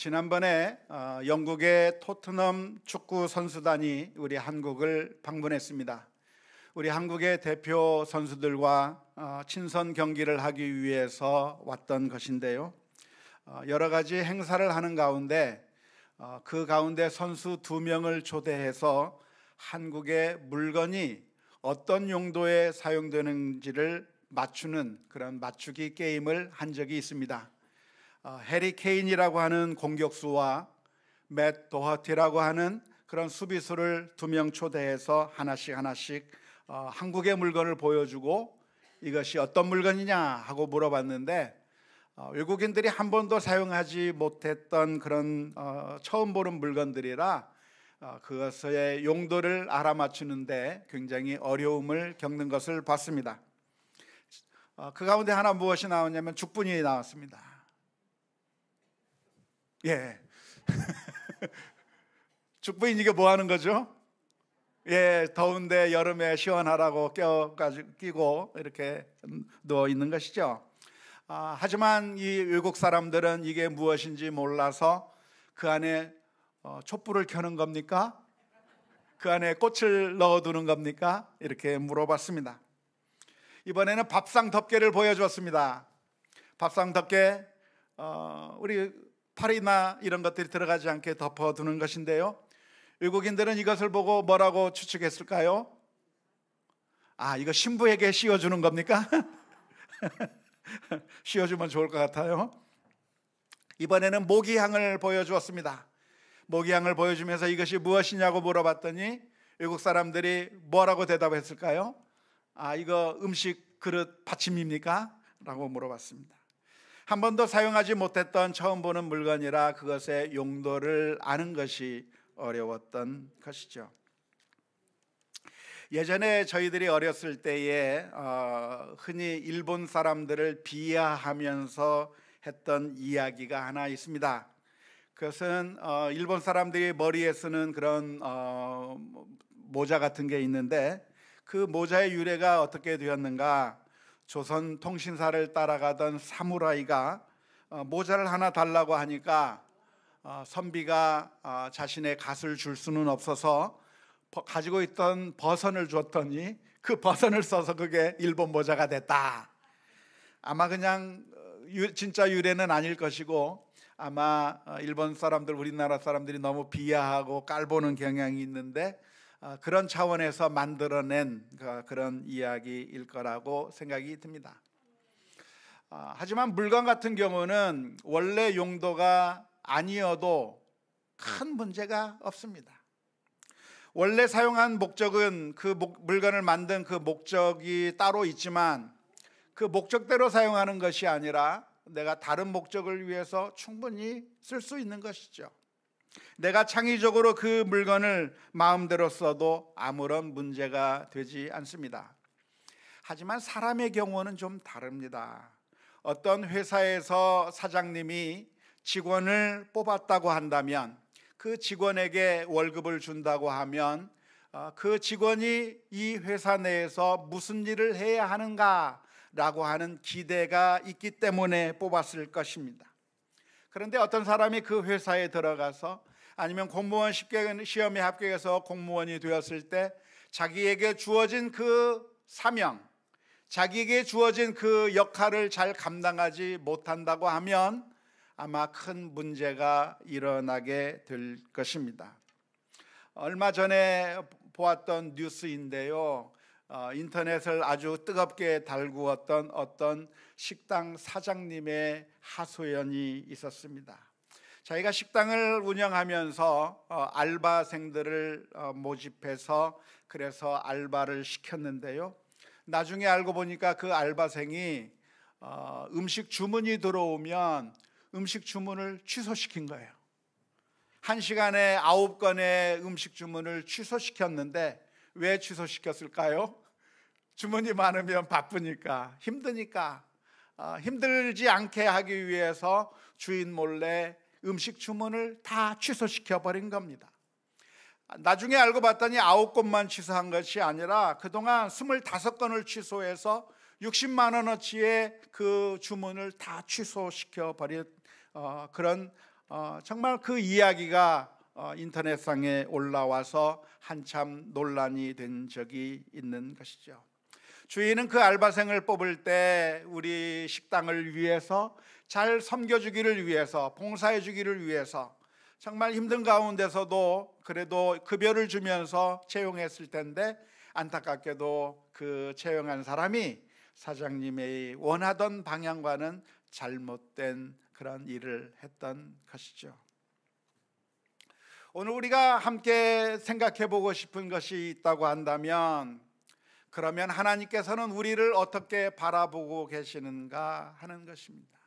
지난번에 영국의 토트넘 축구 선수단이 우리 한국을 방문했습니다. 우리 한국의 대표 선수들과 친선 경기를 하기 위해서 왔던 것인데요. 여러 가지 행사를 하는 가운데 그 가운데 선수 2명을 초대해서 한국의 물건이 어떤 용도에 사용되는지를 맞추는 그런 맞추기 게임을 한 적이 있습니다. 해리 케인이라고 하는 공격수와 맷 도허티라고 하는 그런 수비수를 2명 초대해서 하나씩 한국의 물건을 보여주고 이것이 어떤 물건이냐 하고 물어봤는데 외국인들이 한 번도 사용하지 못했던 그런 처음 보는 물건들이라 그것의 용도를 알아맞추는데 굉장히 어려움을 겪는 것을 봤습니다. 그 가운데 하나 무엇이 나오냐면 죽분이 나왔습니다. 예. 죽부인 이게 뭐 하는 거죠? 예, 더운데 여름에 시원하라고 껴가지고 끼고 이렇게 누워 있는 것이죠. 하지만 이 외국 사람들은 이게 무엇인지 몰라서 그 안에 촛불을 켜는 겁니까? 그 안에 꽃을 넣어두는 겁니까? 이렇게 물어봤습니다. 이번에는 밥상 덮개를 보여주었습니다. 밥상 덮개, 우리 팔이나 이런 것들이 들어가지 않게 덮어두는 것인데요. 외국인들은 이것을 보고 뭐라고 추측했을까요? 이거 신부에게 씌워주는 겁니까? 씌워주면 좋을 것 같아요. 이번에는 모기향을 보여주었습니다. 모기향을 보여주면서 이것이 무엇이냐고 물어봤더니 외국 사람들이 뭐라고 대답했을까요? 이거 음식 그릇 받침입니까? 라고 물어봤습니다. 한 번도 사용하지 못했던 처음 보는 물건이라 그것의 용도를 아는 것이 어려웠던 것이죠. 예전에 저희들이 어렸을 때에 흔히 일본 사람들을 비하하면서 했던 이야기가 하나 있습니다. 그것은 일본 사람들이 머리에 쓰는 그런 모자 같은 게 있는데 그 모자의 유래가 어떻게 되었는가? 조선 통신사를 따라가던 사무라이가 모자를 하나 달라고 하니까 선비가 자신의 갓을 줄 수는 없어서 가지고 있던 버선을 줬더니 그 버선을 써서 그게 일본 모자가 됐다. 아마 그냥 진짜 유래는 아닐 것이고 아마 일본 사람들, 우리나라 사람들이 너무 비하하고 깔보는 경향이 있는데 그런 차원에서 만들어낸 그런 이야기일 거라고 생각이 듭니다. 하지만 물건 같은 경우는 원래 용도가 아니어도 큰 문제가 없습니다. 원래 사용한 목적은 그 물건을 만든 그 목적이 따로 있지만 그 목적대로 사용하는 것이 아니라 내가 다른 목적을 위해서 충분히 쓸 수 있는 것이죠. 내가 창의적으로 그 물건을 마음대로 써도 아무런 문제가 되지 않습니다. 하지만 사람의 경우는 좀 다릅니다. 어떤 회사에서 사장님이 직원을 뽑았다고 한다면 그 직원에게 월급을 준다고 하면 그 직원이 이 회사 내에서 무슨 일을 해야 하는가라고 하는 기대가 있기 때문에 뽑았을 것입니다. 그런데 어떤 사람이 그 회사에 들어가서 아니면 공무원 시험에 합격해서 공무원이 되었을 때 자기에게 주어진 그 사명, 자기에게 주어진 그 역할을 잘 감당하지 못한다고 하면 아마 큰 문제가 일어나게 될 것입니다. 얼마 전에 보았던 뉴스인데요. 인터넷을 아주 뜨겁게 달구었던 어떤 식당 사장님의 하소연이 있었습니다. 자기가 식당을 운영하면서 알바생들을 모집해서 그래서 알바를 시켰는데요. 나중에 알고 보니까 그 알바생이 음식 주문이 들어오면 음식 주문을 취소시킨 거예요. 1시간에 9건의 음식 주문을 취소시켰는데 왜 취소시켰을까요? 주문이 많으면 바쁘니까, 힘드니까, 힘들지 않게 하기 위해서 주인 몰래 음식 주문을 다 취소시켜 버린 겁니다. 나중에 알고 봤더니 9건만 취소한 것이 아니라 그동안 25건을 취소해서 60만 원어치의 그 주문을 다 취소시켜 버린 그런 정말 그 이야기가 인터넷상에 올라와서 한참 논란이 된 적이 있는 것이죠. 주인은 그 알바생을 뽑을 때 우리 식당을 위해서 잘 섬겨주기를 위해서, 봉사해주기를 위해서 정말 힘든 가운데서도 그래도 급여를 주면서 채용했을 텐데, 안타깝게도 그 채용한 사람이 사장님의 원하던 방향과는 잘못된 그런 일을 했던 것이죠. 오늘 우리가 함께 생각해 보고 싶은 것이 있다고 한다면, 그러면 하나님께서는 우리를 어떻게 바라보고 계시는가 하는 것입니다.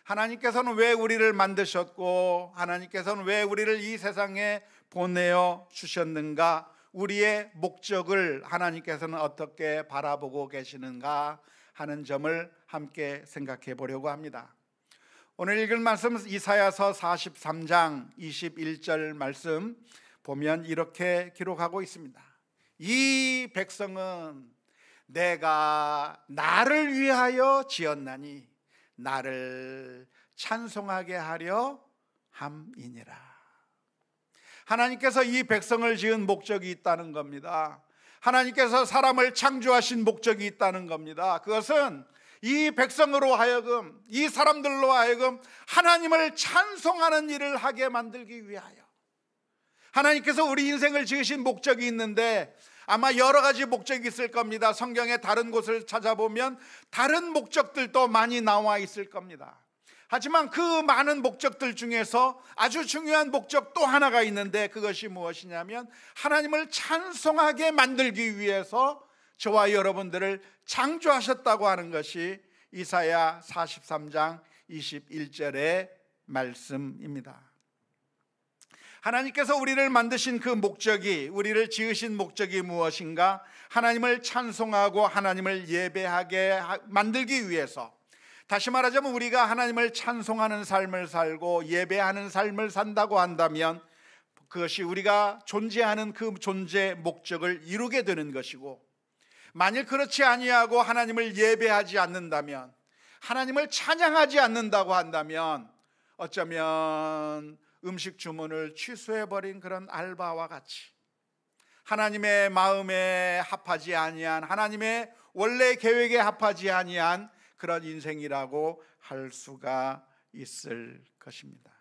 하나님께서는 왜 우리를 만드셨고, 하나님께서는 왜 우리를 이 세상에 보내어 주셨는가, 우리의 목적을 하나님께서는 어떻게 바라보고 계시는가 하는 점을 함께 생각해 보려고 합니다. 오늘 읽을 말씀 이사야서 43장 21절 말씀 보면 이렇게 기록하고 있습니다. 이 백성은 내가 나를 위하여 지었나니 나를 찬송하게 하려 함이니라. 하나님께서 이 백성을 지은 목적이 있다는 겁니다. 하나님께서 사람을 창조하신 목적이 있다는 겁니다. 그것은 이 백성으로 하여금, 이 사람들로 하여금 하나님을 찬송하는 일을 하게 만들기 위하여, 하나님께서 우리 인생을 지으신 목적이 있는데 아마 여러 가지 목적이 있을 겁니다. 성경의 다른 곳을 찾아보면 다른 목적들도 많이 나와 있을 겁니다. 하지만 그 많은 목적들 중에서 아주 중요한 목적 또 하나가 있는데, 그것이 무엇이냐면 하나님을 찬송하게 만들기 위해서 저와 여러분들을 창조하셨다고 하는 것이 이사야 43장 21절의 말씀입니다. 하나님께서 우리를 만드신 그 목적이, 우리를 지으신 목적이 무엇인가? 하나님을 찬송하고 하나님을 예배하게 만들기 위해서, 다시 말하자면 우리가 하나님을 찬송하는 삶을 살고 예배하는 삶을 산다고 한다면 그것이 우리가 존재하는 그 존재 목적을 이루게 되는 것이고, 만일 그렇지 아니하고 하나님을 예배하지 않는다면, 하나님을 찬양하지 않는다고 한다면 어쩌면 음식 주문을 취소해버린 그런 알바와 같이 하나님의 마음에 합하지 아니한, 하나님의 원래 계획에 합하지 아니한 그런 인생이라고 할 수가 있을 것입니다.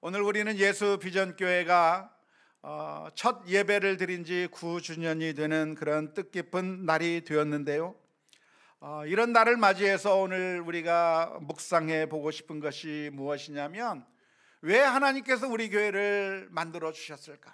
오늘 우리는 예수 비전교회가 첫 예배를 드린 지 9주년이 되는 그런 뜻깊은 날이 되었는데요, 이런 날을 맞이해서 오늘 우리가 묵상해 보고 싶은 것이 무엇이냐면, 왜 하나님께서 우리 교회를 만들어 주셨을까?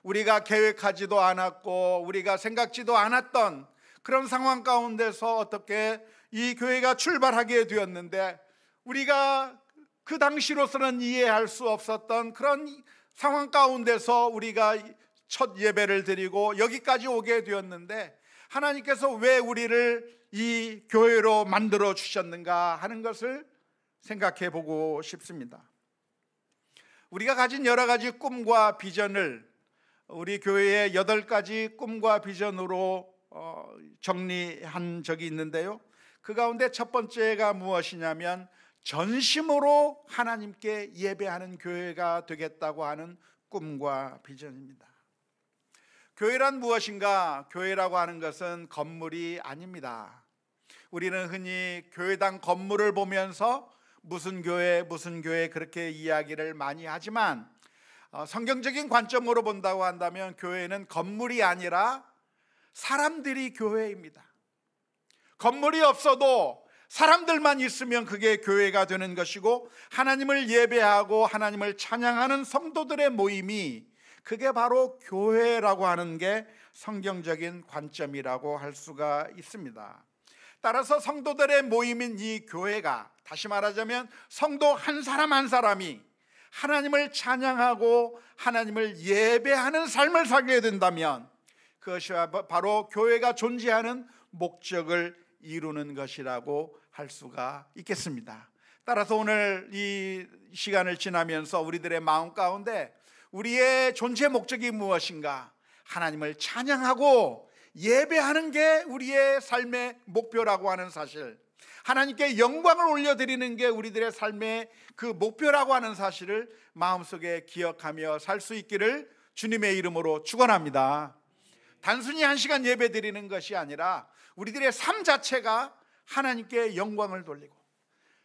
우리가 계획하지도 않았고 우리가 생각지도 않았던 그런 상황 가운데서 어떻게 이 교회가 출발하게 되었는데, 우리가 그 당시로서는 이해할 수 없었던 그런 상황 가운데서 우리가 첫 예배를 드리고 여기까지 오게 되었는데, 하나님께서 왜 우리를 이 교회로 만들어 주셨는가 하는 것을 생각해 보고 싶습니다. 우리가 가진 여러 가지 꿈과 비전을 우리 교회의 8가지 꿈과 비전으로 정리한 적이 있는데요, 그 가운데 첫 번째가 무엇이냐면 전심으로 하나님께 예배하는 교회가 되겠다고 하는 꿈과 비전입니다. 교회란 무엇인가? 교회라고 하는 것은 건물이 아닙니다. 우리는 흔히 교회당 건물을 보면서 무슨 교회 그렇게 이야기를 많이 하지만, 성경적인 관점으로 본다고 한다면 교회는 건물이 아니라 사람들이 교회입니다. 건물이 없어도 사람들만 있으면 그게 교회가 되는 것이고, 하나님을 예배하고 하나님을 찬양하는 성도들의 모임이, 그게 바로 교회라고 하는 게 성경적인 관점이라고 할 수가 있습니다. 따라서 성도들의 모임인 이 교회가, 다시 말하자면 성도 한 사람 한 사람이 하나님을 찬양하고 하나님을 예배하는 삶을 살게 된다면 그것이 바로 교회가 존재하는 목적을 이루는 것이라고 할 수가 있겠습니다. 따라서 오늘 이 시간을 지나면서 우리들의 마음 가운데 우리의 존재 목적이 무엇인가? 하나님을 찬양하고 예배하는 게 우리의 삶의 목표라고 하는 사실, 하나님께 영광을 올려드리는 게 우리들의 삶의 그 목표라고 하는 사실을 마음속에 기억하며 살 수 있기를 주님의 이름으로 축원합니다. 단순히 한 시간 예배 드리는 것이 아니라 우리들의 삶 자체가 하나님께 영광을 돌리고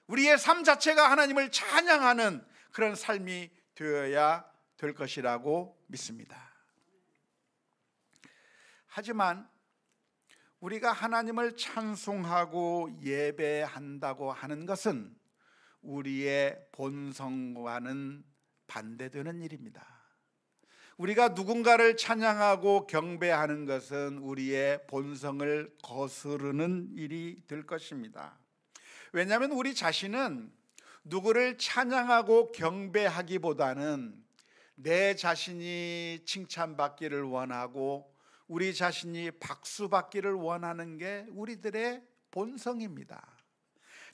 우리의 삶 자체가 하나님을 찬양하는 그런 삶이 되어야 될 것이라고 믿습니다. 하지만 우리가 하나님을 찬송하고 예배한다고 하는 것은 우리의 본성과는 반대되는 일입니다. 우리가 누군가를 찬양하고 경배하는 것은 우리의 본성을 거스르는 일이 될 것입니다. 왜냐하면 우리 자신은 누구를 찬양하고 경배하기보다는 내 자신이 칭찬받기를 원하고 우리 자신이 박수받기를 원하는 게 우리들의 본성입니다.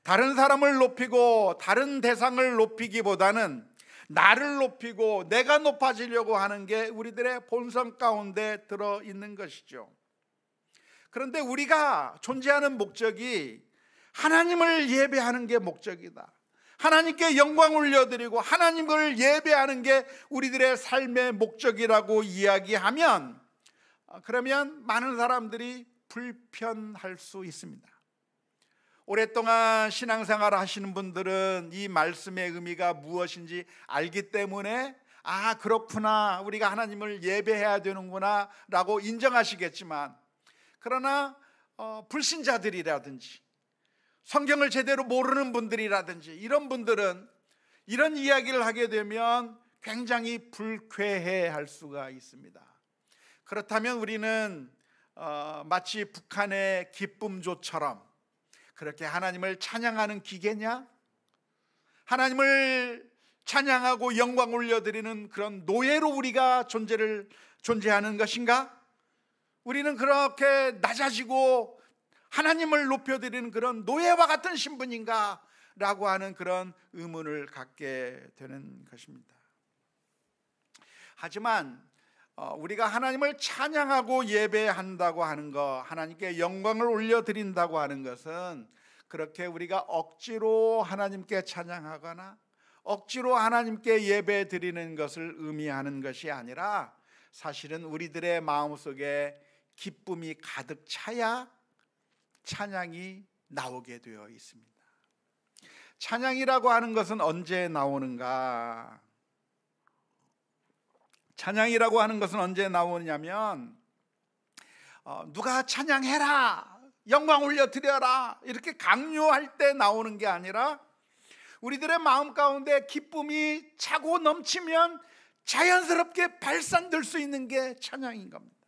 다른 사람을 높이고 다른 대상을 높이기보다는 나를 높이고 내가 높아지려고 하는 게 우리들의 본성 가운데 들어있는 것이죠. 그런데 우리가 존재하는 목적이 하나님을 예배하는 게 목적이다. 하나님께 영광 올려드리고 하나님을 예배하는 게 우리들의 삶의 목적이라고 이야기하면 그러면 많은 사람들이 불편할 수 있습니다. 오랫동안 신앙생활을 하시는 분들은 이 말씀의 의미가 무엇인지 알기 때문에 그렇구나, 우리가 하나님을 예배해야 되는구나 라고 인정하시겠지만, 그러나 불신자들이라든지 성경을 제대로 모르는 분들이라든지 이런 분들은 이런 이야기를 하게 되면 굉장히 불쾌해할 수가 있습니다. 그렇다면 우리는 마치 북한의 기쁨조처럼 그렇게 하나님을 찬양하는 기계냐? 하나님을 찬양하고 영광 올려드리는 그런 노예로 우리가 존재하는 것인가? 우리는 그렇게 낮아지고 하나님을 높여드리는 그런 노예와 같은 신분인가? 라고 하는 그런 의문을 갖게 되는 것입니다. 하지만 우리가 하나님을 찬양하고 예배한다고 하는 것, 하나님께 영광을 올려드린다고 하는 것은 그렇게 우리가 억지로 하나님께 찬양하거나 억지로 하나님께 예배 드리는 것을 의미하는 것이 아니라 사실은 우리들의 마음속에 기쁨이 가득 차야 찬양이 나오게 되어 있습니다. 찬양이라고 하는 것은 언제 나오는가? 찬양이라고 하는 것은 언제 나오냐면 누가 찬양해라, 영광 올려드려라 이렇게 강요할 때 나오는 게 아니라 우리들의 마음 가운데 기쁨이 차고 넘치면 자연스럽게 발산될 수 있는 게 찬양인 겁니다.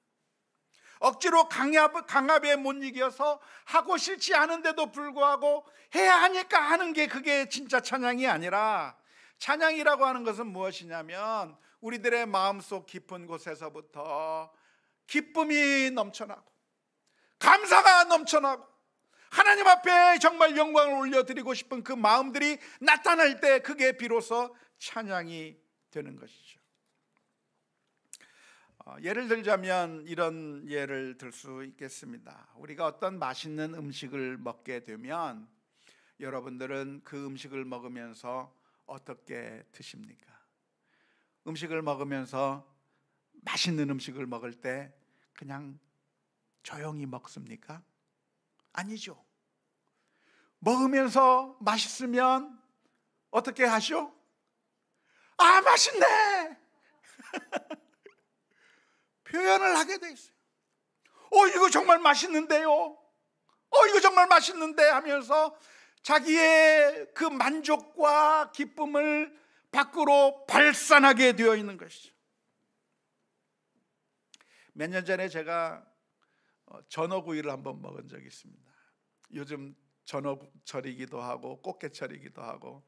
억지로 강압에 못 이겨서 하고 싫지 않은데도 불구하고 해야 하니까 하는 게 그게 진짜 찬양이 아니라, 찬양이라고 하는 것은 무엇이냐면 우리들의 마음속 깊은 곳에서부터 기쁨이 넘쳐나고 감사가 넘쳐나고 하나님 앞에 정말 영광을 올려드리고 싶은 그 마음들이 나타날 때 그게 비로소 찬양이 되는 것이죠. 예를 들자면 이런 예를 들 수 있겠습니다. 우리가 어떤 맛있는 음식을 먹게 되면 여러분들은 그 음식을 먹으면서 어떻게 드십니까? 음식을 먹으면서 맛있는 음식을 먹을 때 그냥 조용히 먹습니까? 아니죠. 먹으면서 맛있으면 어떻게 하시오? 맛있네! 표현을 하게 돼 있어요. 이거 정말 맛있는데요. 이거 정말 맛있는데 하면서 자기의 그 만족과 기쁨을 밖으로 발산하게 되어 있는 것이죠. 몇 년 전에 제가 전어구이를 한번 먹은 적이 있습니다. 요즘 전어철이기도 하고 꽃게철이기도 하고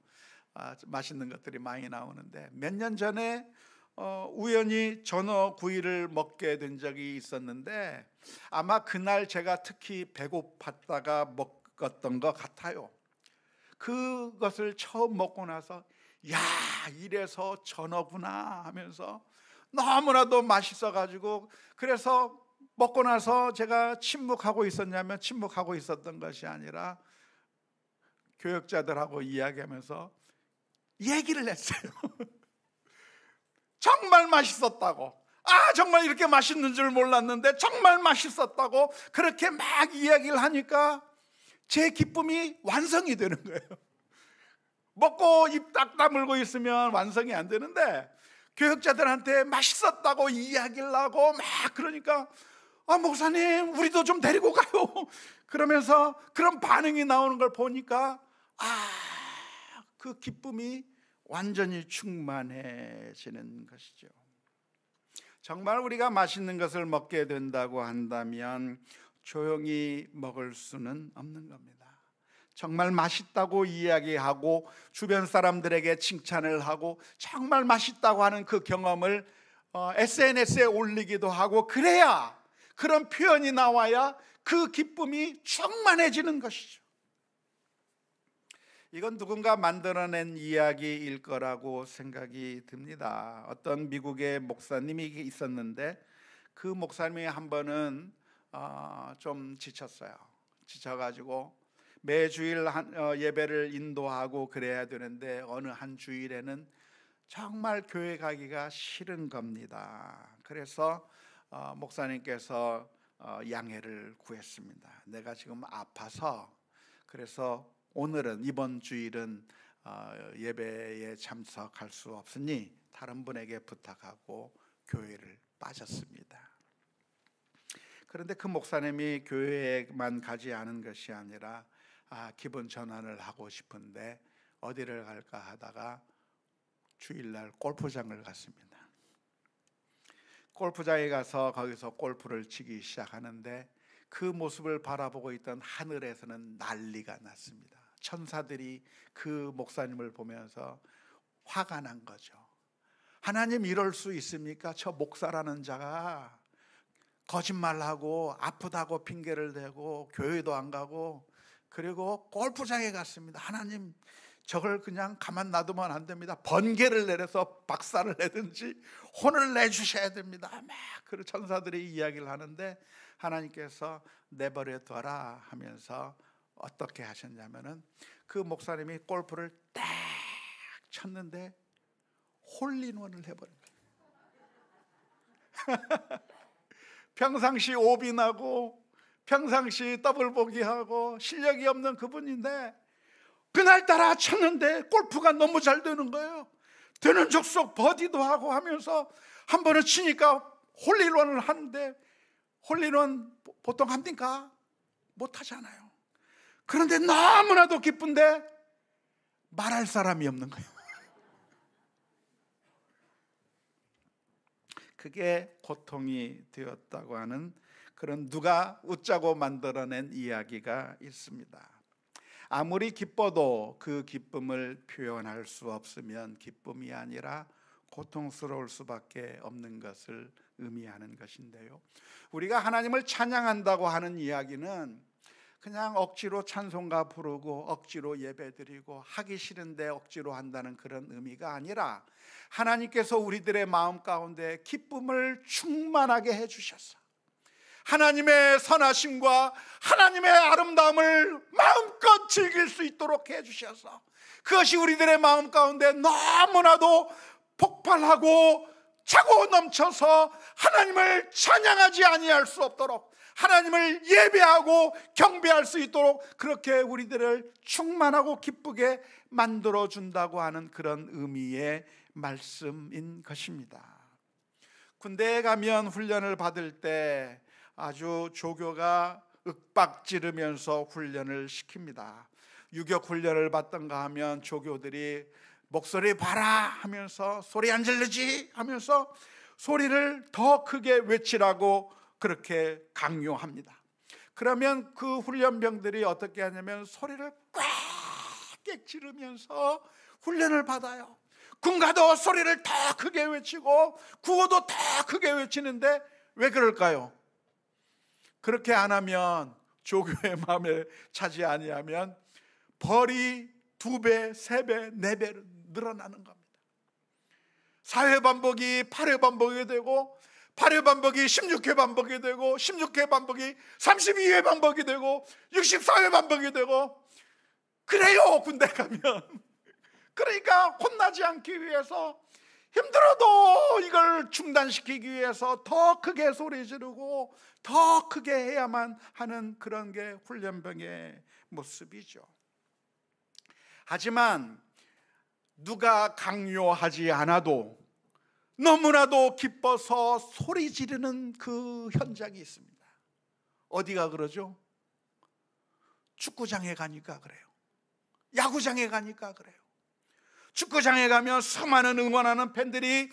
맛있는 것들이 많이 나오는데, 몇 년 전에 우연히 전어구이를 먹게 된 적이 있었는데 아마 그날 제가 특히 배고팠다가 먹었던 것 같아요. 그것을 처음 먹고 나서 야, 이래서 전어구나 하면서 너무나도 맛있어가지고, 그래서 먹고 나서 제가 침묵하고 있었냐면 침묵하고 있었던 것이 아니라 교역자들하고 이야기하면서 얘기를 했어요. 정말 맛있었다고. 정말 이렇게 맛있는 줄 몰랐는데 정말 맛있었다고 그렇게 막 이야기를 하니까 제 기쁨이 완성이 되는 거예요. 먹고 입 딱 다물고 있으면 완성이 안 되는데 교역자들한테 맛있었다고 이야기를 하고 막 그러니까 목사님 우리도 좀 데리고 가요. 그러면서 그런 반응이 나오는 걸 보니까 그 기쁨이 완전히 충만해지는 것이죠. 정말 우리가 맛있는 것을 먹게 된다고 한다면 조용히 먹을 수는 없는 겁니다. 정말 맛있다고 이야기하고 주변 사람들에게 칭찬을 하고 정말 맛있다고 하는 그 경험을 SNS에 올리기도 하고 그래야, 그런 표현이 나와야 그 기쁨이 충만해지는 것이죠. 이건 누군가 만들어낸 이야기일 거라고 생각이 듭니다. 어떤 미국의 목사님이 있었는데 그 목사님이 한 번은 좀 지쳐가지고 매주일 예배를 인도하고 그래야 되는데 어느 한 주일에는 정말 교회 가기가 싫은 겁니다. 그래서 목사님께서 양해를 구했습니다. 내가 지금 아파서 그래서 이번 주일은 예배에 참석할 수 없으니 다른 분에게 부탁하고 교회를 빠졌습니다. 그런데 그 목사님이 교회에만 가지 않은 것이 아니라 기분 전환을 하고 싶은데 어디를 갈까 하다가 주일날 골프장을 갔습니다. 골프장에 가서 거기서 골프를 치기 시작하는데 그 모습을 바라보고 있던 하늘에서는 난리가 났습니다. 천사들이 그 목사님을 보면서 화가 난 거죠. 하나님 이럴 수 있습니까? 저 목사라는 자가 거짓말하고 아프다고 핑계를 대고 교회도 안 가고 그리고 골프장에 갔습니다. 하나님 저걸 그냥 가만 놔두면 안 됩니다. 번개를 내려서 박살을 내든지 혼을 내주셔야 됩니다. 막 그 천사들이 이야기를 하는데 하나님께서 내버려 둬라 하면서 어떻게 하셨냐면은 그 목사님이 골프를 딱 쳤는데 홀인원을 해버린 거예요. 평상시 오비나고 평상시 더블 보기하고 실력이 없는 그분인데 그날따라 쳤는데 골프가 너무 잘 되는 거예요. 되는 족속 버디도 하고 하면서 한 번은 치니까 홀인원을 하는데 홀인원 보통 합니까? 못 하잖아요. 그런데 너무나도 기쁜데 말할 사람이 없는 거예요. 그게 고통이 되었다고 하는 그런 누가 웃자고 만들어낸 이야기가 있습니다. 아무리 기뻐도 그 기쁨을 표현할 수 없으면 기쁨이 아니라 고통스러울 수밖에 없는 것을 의미하는 것인데요, 우리가 하나님을 찬양한다고 하는 이야기는 그냥 억지로 찬송가 부르고 억지로 예배드리고 하기 싫은데 억지로 한다는 그런 의미가 아니라 하나님께서 우리들의 마음 가운데 기쁨을 충만하게 해주셔서 하나님의 선하심과 하나님의 아름다움을 마음껏 즐길 수 있도록 해주셔서 그것이 우리들의 마음 가운데 너무나도 폭발하고 차고 넘쳐서 하나님을 찬양하지 아니할 수 없도록 하나님을 예배하고 경배할 수 있도록 그렇게 우리들을 충만하고 기쁘게 만들어준다고 하는 그런 의미의 말씀인 것입니다. 군대에 가면 훈련을 받을 때 아주 조교가 윽박지르면서 훈련을 시킵니다. 유격 훈련을 받던가 하면 조교들이 목소리 봐라 하면서 소리 안 지르지 하면서 소리를 더 크게 외치라고 그렇게 강요합니다. 그러면 그 훈련병들이 어떻게 하냐면 소리를 꽉 지르면서 훈련을 받아요. 군가도 소리를 더 크게 외치고 구호도 더 크게 외치는데 왜 그럴까요? 그렇게 안 하면 조교의 마음에 차지 아니하면 벌이 2배, 3배, 4배 늘어나는 겁니다. 4회 반복이 8회 반복이 되고 8회 반복이 16회 반복이 되고 16회 반복이 32회 반복이 되고 64회 반복이 되고 그래요, 군대 가면. 그러니까 혼나지 않기 위해서, 힘들어도 이걸 중단시키기 위해서 더 크게 소리 지르고 더 크게 해야만 하는 그런 게 훈련병의 모습이죠. 하지만 누가 강요하지 않아도 너무나도 기뻐서 소리 지르는 그 현장이 있습니다. 어디가 그러죠? 축구장에 가니까 그래요. 야구장에 가니까 그래요. 축구장에 가면 수많은 응원하는 팬들이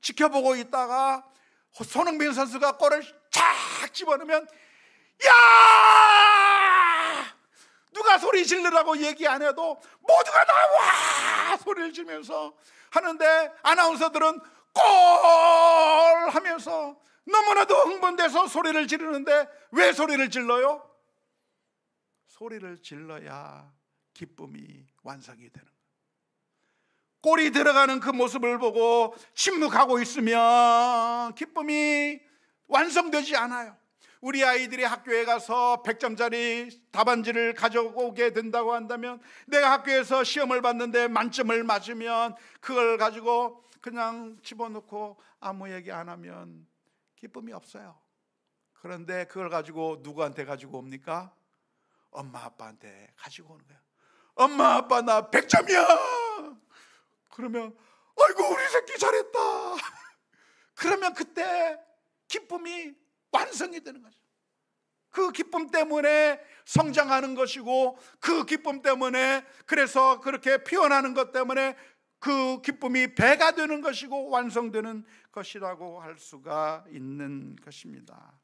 지켜보고 있다가 손흥민 선수가 골을 쫙 집어넣으면 야! 누가 소리 지르라고 얘기 안 해도 모두가 나와! 소리를 지르면서 하는데, 아나운서들은 골! 하면서 너무나도 흥분돼서 소리를 지르는데, 왜 소리를 질러요? 소리를 질러야 기쁨이 완성이 되는 거예요. 골이 들어가는 그 모습을 보고 침묵하고 있으면 기쁨이 완성되지 않아요. 우리 아이들이 학교에 가서 100점짜리 답안지를 가져오게 된다고 한다면, 내가 학교에서 시험을 봤는데 만점을 맞으면 그걸 가지고 그냥 집어넣고 아무 얘기 안 하면 기쁨이 없어요. 그런데 그걸 가지고 누구한테 가지고 옵니까? 엄마 아빠한테 가지고 오는 거예요. 엄마 아빠 나 100점이야. 그러면 아이고 우리 새끼 잘했다. 그러면 그때 기쁨이 완성이 되는 거죠. 그 기쁨 때문에 성장하는 것이고, 그 기쁨 때문에, 그래서 그렇게 표현하는 것 때문에 그 기쁨이 배가 되는 것이고 완성되는 것이라고 할 수가 있는 것입니다.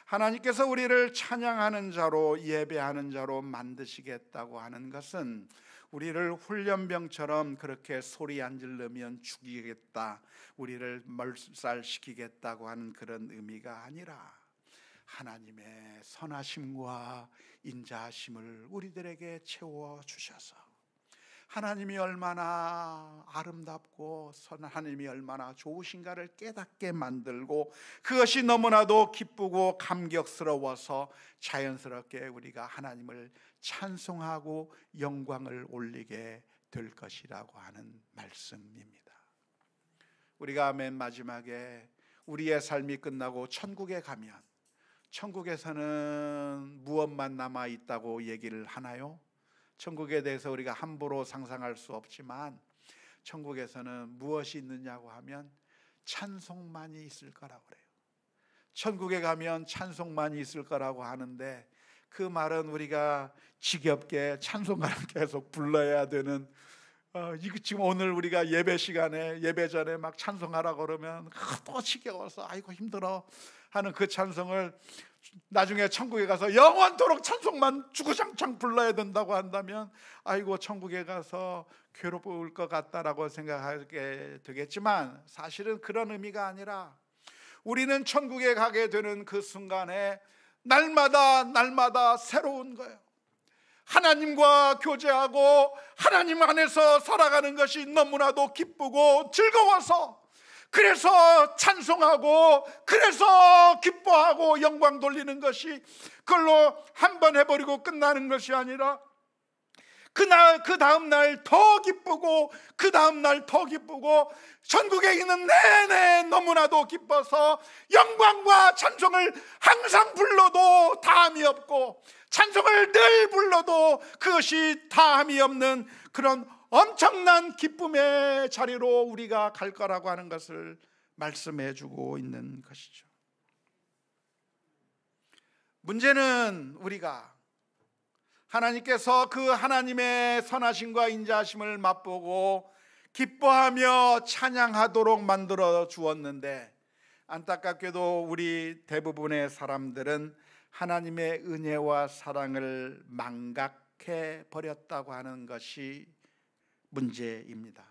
하나님께서 우리를 찬양하는 자로, 예배하는 자로 만드시겠다고 하는 것은 우리를 훈련병처럼 그렇게 소리 안 지르면 죽이겠다, 우리를 멀살시키겠다고 하는 그런 의미가 아니라, 하나님의 선하심과 인자하심을 우리들에게 채워주셔서 하나님이 얼마나 아름답고 하나님이 얼마나 좋으신가를 깨닫게 만들고, 그것이 너무나도 기쁘고 감격스러워서 자연스럽게 우리가 하나님을 찬송하고 영광을 올리게 될 것이라고 하는 말씀입니다. 우리가 맨 마지막에 우리의 삶이 끝나고 천국에 가면, 천국에서는 무엇만 남아 있다고 얘기를 하나요? 천국에 대해서 우리가 함부로 상상할 수 없지만, 천국에서는 무엇이 있느냐고 하면 찬송만이 있을 거라고 그래요. 천국에 가면 찬송만이 있을 거라고 하는데, 그 말은 우리가 지겹게 찬송가를 계속 불러야 되는, 이거 지금 오늘 우리가 예배 시간에, 예배 전에 막 찬송하라고 그러면 또 지겨워서 아이고 힘들어 하는 그 찬송을 나중에 천국에 가서 영원토록 찬송만 주구장창 불러야 된다고 한다면, 아이고 천국에 가서 괴로울 것 같다라고 생각하게 되겠지만, 사실은 그런 의미가 아니라, 우리는 천국에 가게 되는 그 순간에 날마다 새로운 거예요. 하나님과 교제하고 하나님 안에서 살아가는 것이 너무나도 기쁘고 즐거워서, 그래서 찬송하고, 그래서 기뻐하고 영광 돌리는 것이, 그걸로 한번 해버리고 끝나는 것이 아니라, 그 다음 날 더 기쁘고, 그 다음 날 더 기쁘고, 전국에 있는 내내 너무나도 기뻐서 영광과 찬송을 항상 불러도 다함이 없고, 찬송을 늘 불러도 그것이 다함이 없는 그런 엄청난 기쁨의 자리로 우리가 갈 거라고 하는 것을 말씀해 주고 있는 것이죠. 문제는 우리가 하나님께서 그 하나님의 선하심과 인자하심을 맛보고 기뻐하며 찬양하도록 만들어 주었는데, 안타깝게도 우리 대부분의 사람들은 하나님의 은혜와 사랑을 망각해 버렸다고 하는 것이 문제입니다.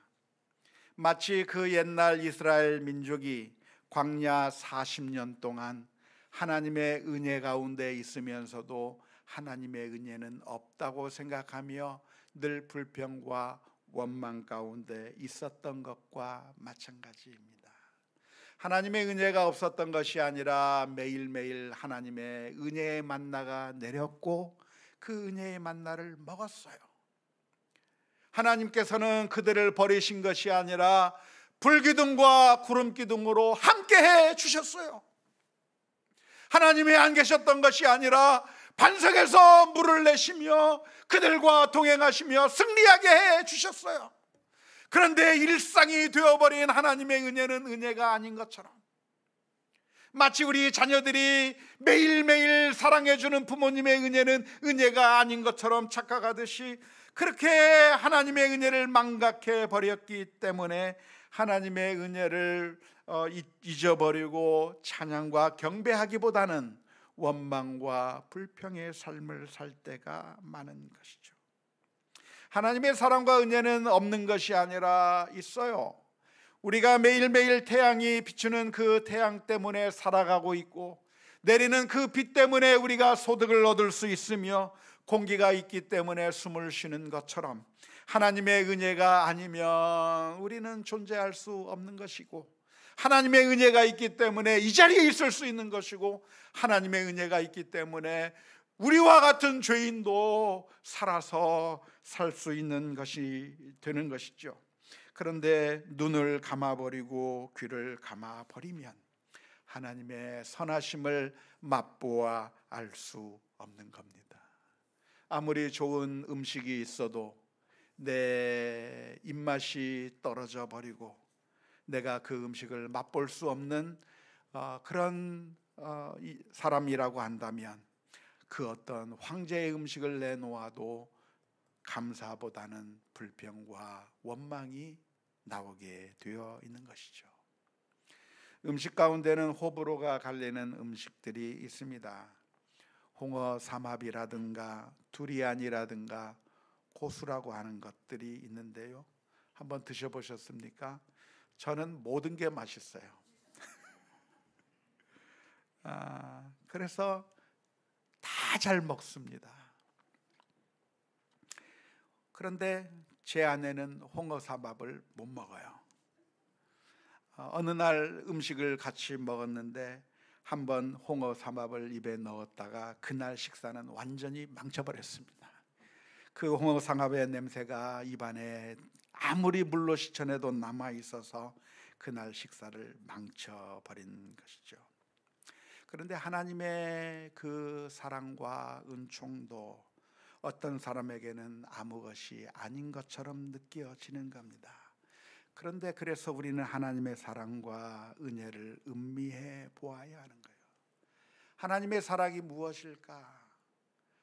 마치 그 옛날 이스라엘 민족이 광야 40년 동안 하나님의 은혜 가운데 있으면서도 하나님의 은혜는 없다고 생각하며 늘 불평과 원망 가운데 있었던 것과 마찬가지입니다. 하나님의 은혜가 없었던 것이 아니라 매일매일 하나님의 은혜의 만나가 내렸고, 그 은혜의 만나를 먹었어요. 하나님께서는 그들을 버리신 것이 아니라 불기둥과 구름기둥으로 함께해 주셨어요. 하나님이 안 계셨던 것이 아니라 반석에서 물을 내시며 그들과 동행하시며 승리하게 해 주셨어요. 그런데 일상이 되어버린 하나님의 은혜는 은혜가 아닌 것처럼, 마치 우리 자녀들이 매일매일 사랑해주는 부모님의 은혜는 은혜가 아닌 것처럼 착각하듯이, 그렇게 하나님의 은혜를 망각해 버렸기 때문에 하나님의 은혜를 잊어버리고 찬양과 경배하기보다는 원망과 불평의 삶을 살 때가 많은 것이죠. 하나님의 사랑과 은혜는 없는 것이 아니라 있어요. 우리가 매일매일 태양이 비추는 그 태양 때문에 살아가고 있고, 내리는 그 빛 때문에 우리가 소득을 얻을 수 있으며 공기가 있기 때문에 숨을 쉬는 것처럼, 하나님의 은혜가 아니면 우리는 존재할 수 없는 것이고, 하나님의 은혜가 있기 때문에 이 자리에 있을 수 있는 것이고, 하나님의 은혜가 있기 때문에 우리와 같은 죄인도 살아서 살 수 있는 것이 되는 것이죠. 그런데 눈을 감아버리고 귀를 감아버리면 하나님의 선하심을 맛보아 알 수 없는 겁니다. 아무리 좋은 음식이 있어도 내 입맛이 떨어져 버리고 내가 그 음식을 맛볼 수 없는 그런 사람이라고 한다면, 그 어떤 황제의 음식을 내놓아도 감사보다는 불평과 원망이 나오게 되어 있는 것이죠. 음식 가운데는 호불호가 갈리는 음식들이 있습니다. 홍어 삼합이라든가 두리안이라든가 고수라고 하는 것들이 있는데요, 한번 드셔보셨습니까? 저는 모든 게 맛있어요. 그래서 다 잘 먹습니다. 그런데 제 아내는 홍어 삼합을 못 먹어요. 어느 날 음식을 같이 먹었는데 한번 홍어 삼합을 입에 넣었다가 그날 식사는 완전히 망쳐버렸습니다. 그 홍어 삼합의 냄새가 입안에 아무리 물로 씻어내도 남아있어서 그날 식사를 망쳐버린 것이죠. 그런데 하나님의 그 사랑과 은총도 어떤 사람에게는 아무 것이 아닌 것처럼 느껴지는 겁니다. 그런데 그래서 우리는 하나님의 사랑과 은혜를 음미해 보아야 하는 거예요. 하나님의 사랑이 무엇일까?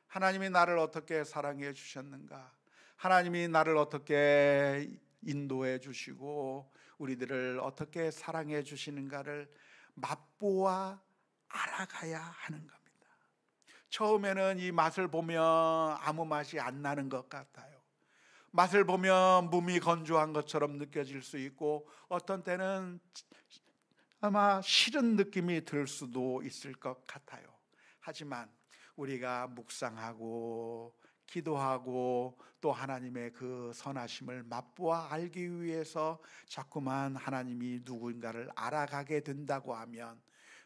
하나님이 나를 어떻게 사랑해 주셨는가? 하나님이 나를 어떻게 인도해 주시고 우리들을 어떻게 사랑해 주시는가를 맛보아 알아가야 하는 겁니다. 처음에는 이 맛을 보면 아무 맛이 안 나는 것 같아요. 맛을 보면 몸이 건조한 것처럼 느껴질 수 있고, 어떤 때는 아마 싫은 느낌이 들 수도 있을 것 같아요. 하지만 우리가 묵상하고 기도하고 또 하나님의 그 선하심을 맛보아 알기 위해서 자꾸만 하나님이 누군가를 알아가게 된다고 하면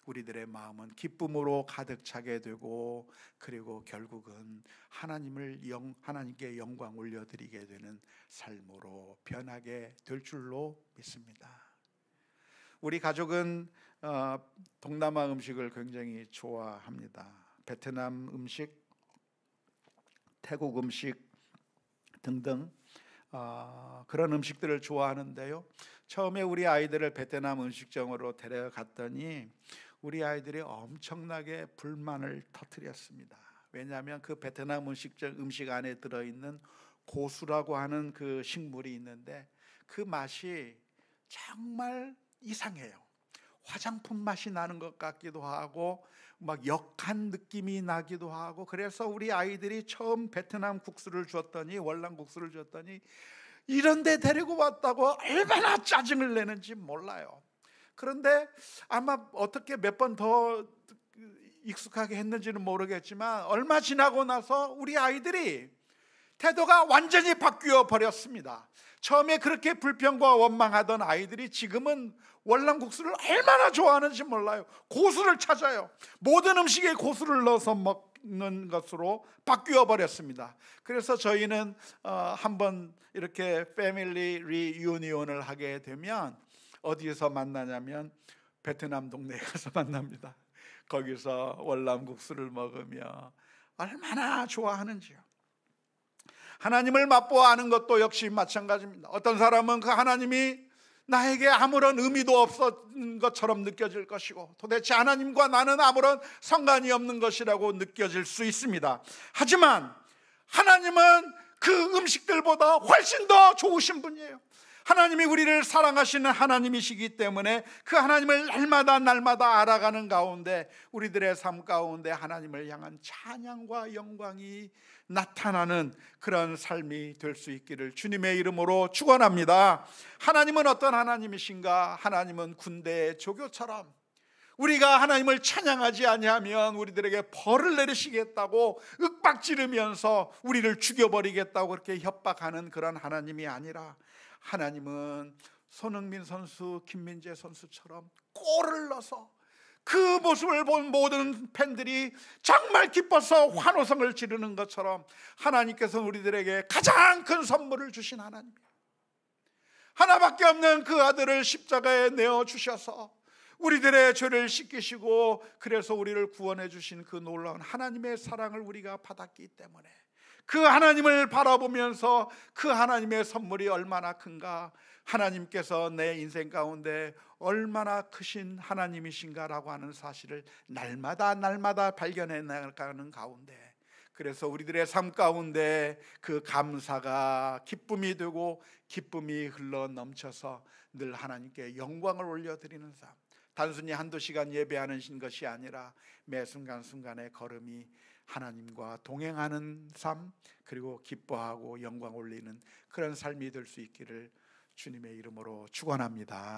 우리들의 마음은 기쁨으로 가득 차게 되고, 그리고 결국은 하나님께 영광 올려드리게 되는 삶으로 변하게 될 줄로 믿습니다. 우리 가족은 동남아 음식을 굉장히 좋아합니다. 베트남 음식, 태국 음식 등등 그런 음식들을 좋아하는데요, 처음에 우리 아이들을 베트남 음식점으로 데려갔더니 우리 아이들이 엄청나게 불만을 터뜨렸습니다. 왜냐하면 그 베트남 음식 안에 들어있는 고수라고 하는 그 식물이 있는데 그 맛이 정말 이상해요. 화장품 맛이 나는 것 같기도 하고 막 역한 느낌이 나기도 하고, 그래서 우리 아이들이 처음 베트남 국수를 줬더니, 월남 국수를 줬더니 이런 데 데리고 왔다고 얼마나 짜증을 내는지 몰라요. 그런데 아마 어떻게 몇 번 더 익숙하게 했는지는 모르겠지만 얼마 지나고 나서 우리 아이들이 태도가 완전히 바뀌어 버렸습니다. 처음에 그렇게 불평과 원망하던 아이들이 지금은 월남국수를 얼마나 좋아하는지 몰라요. 고수를 찾아요. 모든 음식에 고수를 넣어서 없는 것으로 바뀌어 버렸습니다. 그래서 저희는 한번 이렇게 패밀리 리유니온을 하게 되면 어디에서 만나냐면 베트남 동네에 가서 만납니다. 거기서 월남국수를 먹으며 얼마나 좋아하는지요. 하나님을 맛보아 아는 것도 역시 마찬가지입니다. 어떤 사람은 그 하나님이 나에게 아무런 의미도 없었던 것처럼 느껴질 것이고 도대체 하나님과 나는 아무런 상관이 없는 것이라고 느껴질 수 있습니다. 하지만 하나님은 그 음식들보다 훨씬 더 좋으신 분이에요. 하나님이 우리를 사랑하시는 하나님이시기 때문에 그 하나님을 날마다 알아가는 가운데 우리들의 삶 가운데 하나님을 향한 찬양과 영광이 나타나는 그런 삶이 될 수 있기를 주님의 이름으로 축원합니다. 하나님은 어떤 하나님이신가? 하나님은 군대의 조교처럼 우리가 하나님을 찬양하지 아니하면 우리들에게 벌을 내리시겠다고 윽박지르면서 우리를 죽여버리겠다고 그렇게 협박하는 그런 하나님이 아니라 하나님은 손흥민 선수, 김민재 선수처럼 골을 넣어서 그 모습을 본 모든 팬들이 정말 기뻐서 환호성을 지르는 것처럼 하나님께서 우리들에게 가장 큰 선물을 주신 하나님이에요. 하나밖에 없는 그 아들을 십자가에 내어주셔서 우리들의 죄를 씻기시고 그래서 우리를 구원해 주신 그 놀라운 하나님의 사랑을 우리가 받았기 때문에 그 하나님을 바라보면서 그 하나님의 선물이 얼마나 큰가, 하나님께서 내 인생 가운데 얼마나 크신 하나님이신가라고 하는 사실을 날마다 발견해 나가는 가운데, 그래서 우리들의 삶 가운데 그 감사가 기쁨이 되고 기쁨이 흘러 넘쳐서 늘 하나님께 영광을 올려드리는 삶, 단순히 한두 시간 예배하는 것이 아니라 매 순간순간의 걸음이 하나님과 동행하는 삶, 그리고 기뻐하고 영광 올리는 그런 삶이 될 수 있기를 주님의 이름으로 축원합니다.